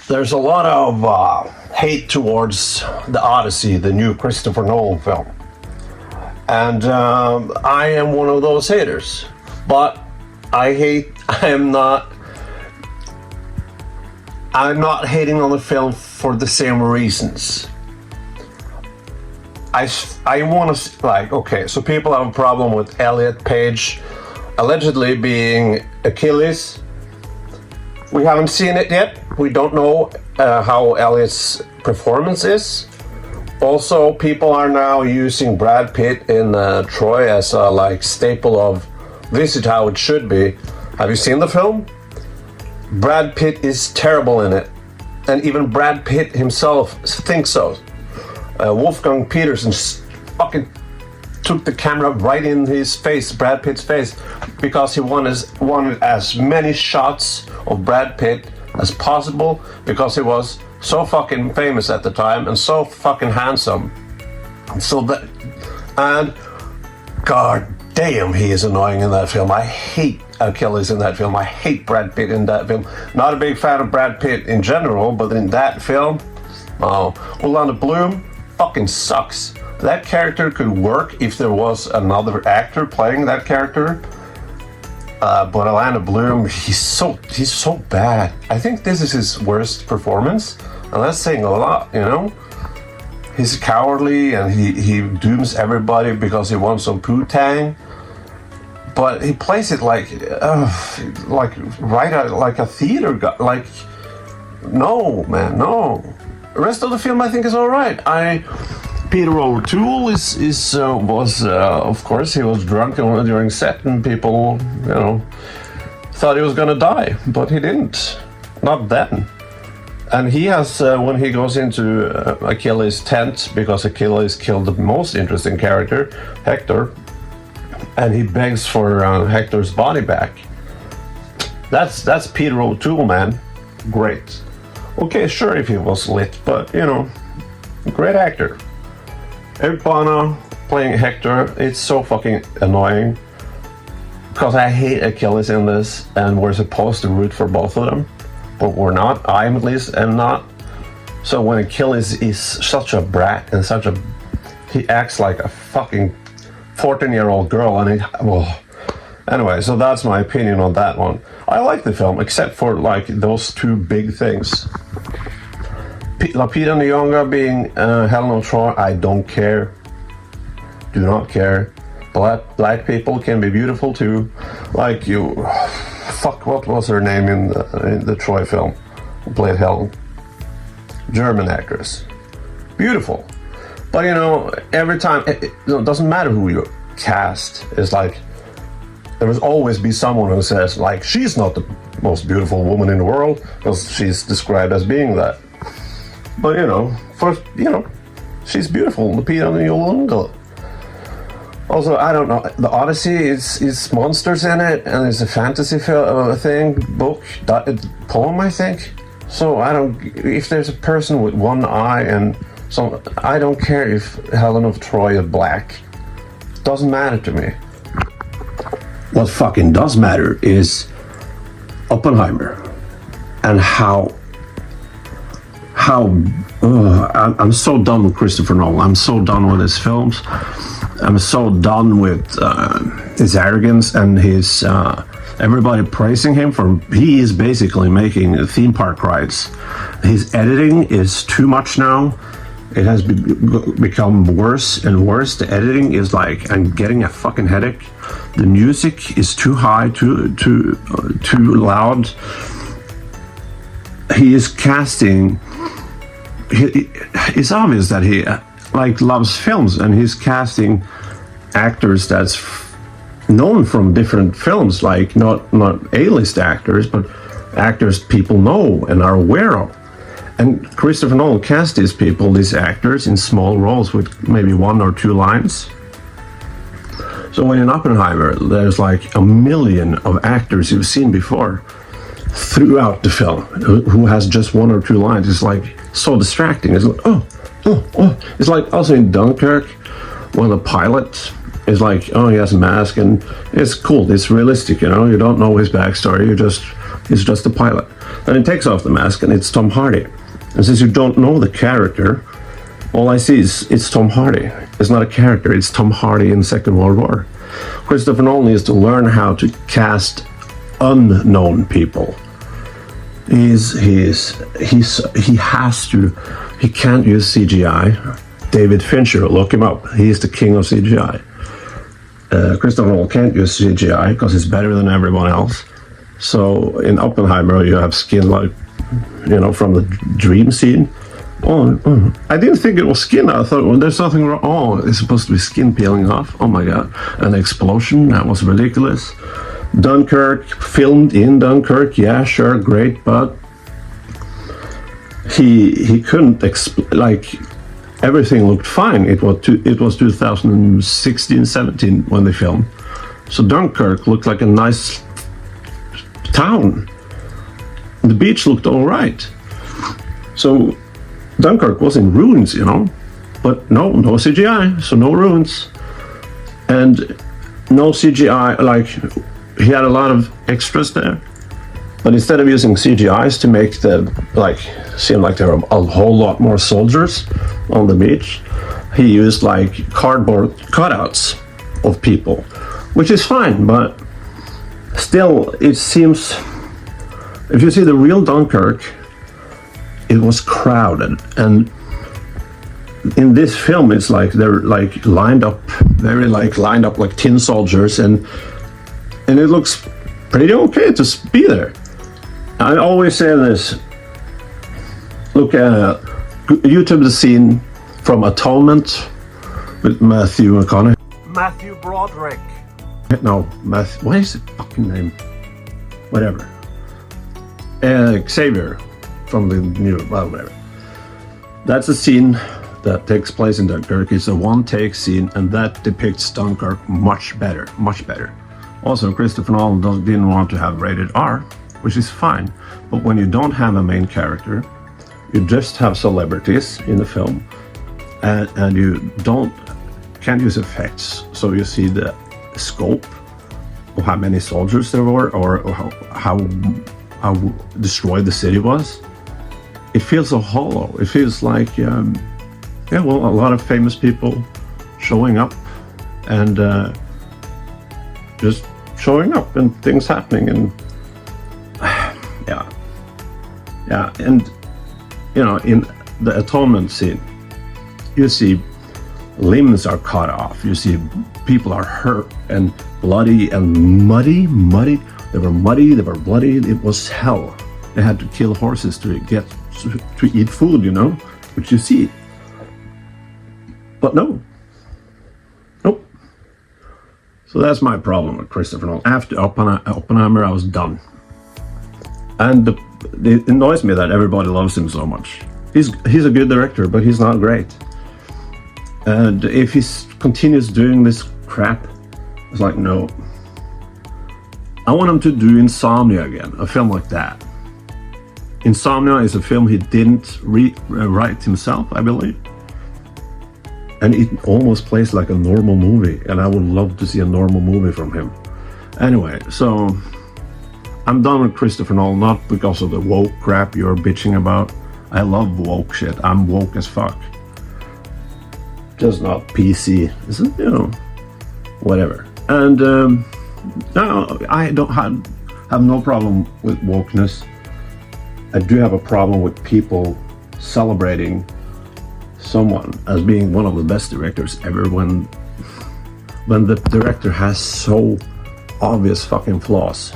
There's a lot of hate towards the Odyssey, the new Christopher Nolan film. And I am one of those haters. But I'm not hating on the film for the same reasons. I want to, like, okay, so people have a problem with Elliot Page allegedly being Achilles. We haven't seen it yet. We don't know how Elliot's performance is. Also, people are now using Brad Pitt in Troy as a like staple of this is how it should be. Have you seen the film? Brad Pitt is terrible in it, and even Brad Pitt himself thinks so. Wolfgang Petersen fucking took the camera right in his face, Brad Pitt's face, because he wanted as many shots of Brad Pitt as possible, because he was so fucking famous at the time and so fucking handsome. And god damn, he is annoying in that film. I hate Achilles in that film. I hate Brad Pitt in that film. Not a big fan of Brad Pitt in general, but in that film, Orlando Bloom fucking sucks. That character could work if there was another actor playing that character. But Orlando Bloom, he's so bad. I think this is his worst performance, and that's saying a lot, you know? He's cowardly and he dooms everybody because he wants some poo-tang. But he plays it like a theater guy. Like, no, man, no. The rest of the film I think is all right. Peter O'Toole was of course he was drunk during set, and people, you know, thought he was gonna die, but he didn't. Not then. And he has when he goes into Achilles' tent, because Achilles killed the most interesting character, Hector, and he begs for Hector's body back. That's Peter O'Toole, man. Great. Okay, sure, if he was lit, but you know, great actor. Eric Bana playing Hector, it's so fucking annoying because I hate Achilles in this, and we're supposed to root for both of them, but we're not. I at least am not. So when Achilles is such a brat and he acts like a fucking 14-year-old girl, and anyway, so that's my opinion on that one. I like the film, except for like those two big things. Lupita Nyong'o being Helen of Troy, I don't care. Do not care. Black people can be beautiful too. Like you, fuck, what was her name in the Troy film? Who played Helen? German actress. Beautiful. But you know, every time, it doesn't matter who you cast. It's like, there will always be someone who says, like, she's not the most beautiful woman in the world, because she's described as being that. But you know, she's beautiful. Lupita Nyong'o. Also, I don't know. The Odyssey is monsters in it, and it's a fantasy poem, I think. So I don't. If there's a person with one eye and so, I don't care if Helen of Troy is black. Doesn't matter to me. What fucking does matter is Oppenheimer, and I'm so done with Christopher Nolan. I'm so done with his films. I'm so done with his arrogance and his everybody praising him for. He is basically making theme park rides. His editing is too much now. It has become worse and worse. The editing is like, I'm getting a fucking headache. The music is too high, too loud. He is casting. It's obvious that he loves films, and he's casting actors that's known from different films, like not A-list actors, but actors people know and are aware of. And Christopher Nolan cast these actors in small roles with maybe one or two lines. So when in Oppenheimer, there's like a million of actors you've seen before throughout the film who has just one or two lines. It's like so distracting. It's like, oh. It's like also in Dunkirk, when the pilot is like, oh, he has a mask, and it's cool. It's realistic, you know. You don't know his backstory. You just He's just a pilot. And he takes off the mask, and it's Tom Hardy. And since you don't know the character, all I see is it's Tom Hardy. It's not a character, it's Tom Hardy in Second World War. Christopher Nolan needs to learn how to cast unknown people. He can't use CGI. David Fincher, look him up. He's the king of CGI. Christopher Nolan can't use CGI because he's better than everyone else. So in Oppenheimer, you have skin like, from the dream scene. I didn't think it was skin. I thought, well, there's something wrong. Oh, it's supposed to be skin peeling off. Oh my God. An explosion. That was ridiculous. Dunkirk, filmed in Dunkirk. Yeah, sure, great. But he couldn't, everything looked fine. It was 2016-17 when they filmed. So Dunkirk looked like a nice town. The beach looked all right. So Dunkirk was in ruins, but no CGI, so no ruins. And no CGI, he had a lot of extras there. But instead of using CGIs to make seem like there were a whole lot more soldiers on the beach, he used cardboard cutouts of people, which is fine, but still, it seems, if you see the real Dunkirk, it was crowded, and in this film, it's they're lined up like tin soldiers, and it looks pretty okay to be there. I always say this. Look at YouTube the scene from Atonement with Matthew McConaughey. Matthew Broderick. No, Matthew. What is his fucking name? Whatever. Xavier from the new. Well, whatever. That's a scene that takes place in Dunkirk. It's a one-take scene, and that depicts Dunkirk much better. Much better. Also, Christopher Nolan didn't want to have rated R, which is fine. But when you don't have a main character, you just have celebrities in the film, and you can't use effects. So you see the scope of how many soldiers there were, or how destroyed the city was. It feels so hollow. It feels like, a lot of famous people showing up and just showing up and things happening, and and in the Atonement scene, you see limbs are cut off. You see people are hurt and bloody and muddy. They were muddy, they were bloody. It was hell. They had to kill horses to eat food, which you see. But nope. So that's my problem with Christopher Nolan. After Oppenheimer, I was done. And it annoys me that everybody loves him so much. He's a good director, but he's not great. And if he continues doing this crap, it's like, no. I want him to do Insomnia again, a film like that. Insomnia is a film he didn't write himself, I believe. And it almost plays like a normal movie, and I would love to see a normal movie from him. Anyway, so I'm done with Christopher Nolan, not because of the woke crap you're bitching about. I love woke shit. I'm woke as fuck. Just not PC. Whatever. And no, I don't have no problem with wokeness. I do have a problem with people celebrating someone as being one of the best directors ever when the director has so obvious fucking flaws.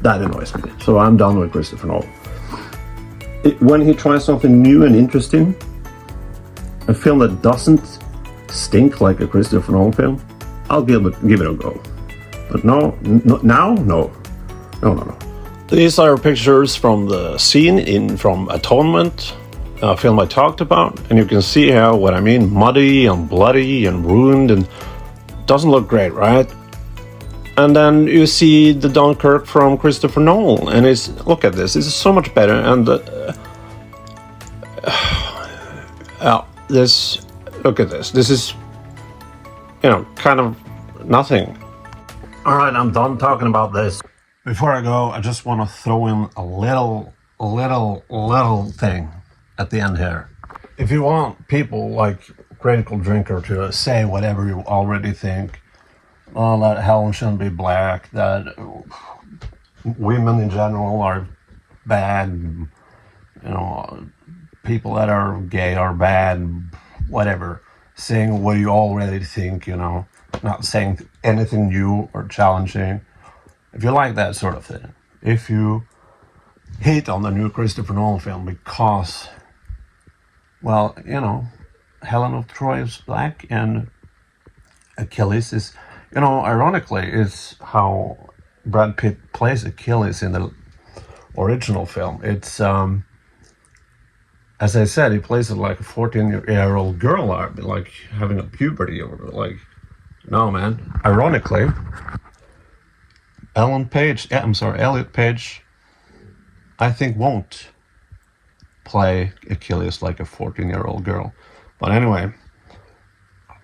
That annoys me. So I'm done with Christopher Nolan. When he tries something new and interesting, a film that doesn't stink like a Christopher Nolan film, I'll give it a go. But no. These are pictures from the scene from Atonement, a film I talked about, and you can see what I mean, muddy and bloody and ruined, and doesn't look great, right? And then you see the Dunkirk from Christopher Nolan, and look at this is so much better. And look at this. This is, kind of nothing. All right, I'm done talking about this. Before I go, I just want to throw in a little thing at the end here. If you want people like Critical Drinker to say whatever you already think, that Helen shouldn't be black, that women in general are bad, people that are gay are bad, whatever, saying what you already think, not saying anything new or challenging. If you like that sort of thing, if you hate on the new Christopher Nolan film because, well, Helen of Troy is black and Achilles is, ironically, is how Brad Pitt plays Achilles in the original film. It's, as I said, he plays it like a 14-year-old girl, like having a puberty, or like, no, man. Ironically, Elliot Page, I think won't play Achilles like a 14-year-old girl. But anyway,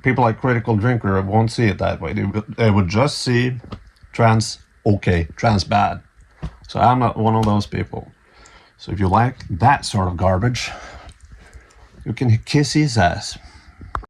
people like Critical Drinker won't see it that way. They would just see trans bad. So I'm not one of those people. So if you like that sort of garbage, you can kiss his ass.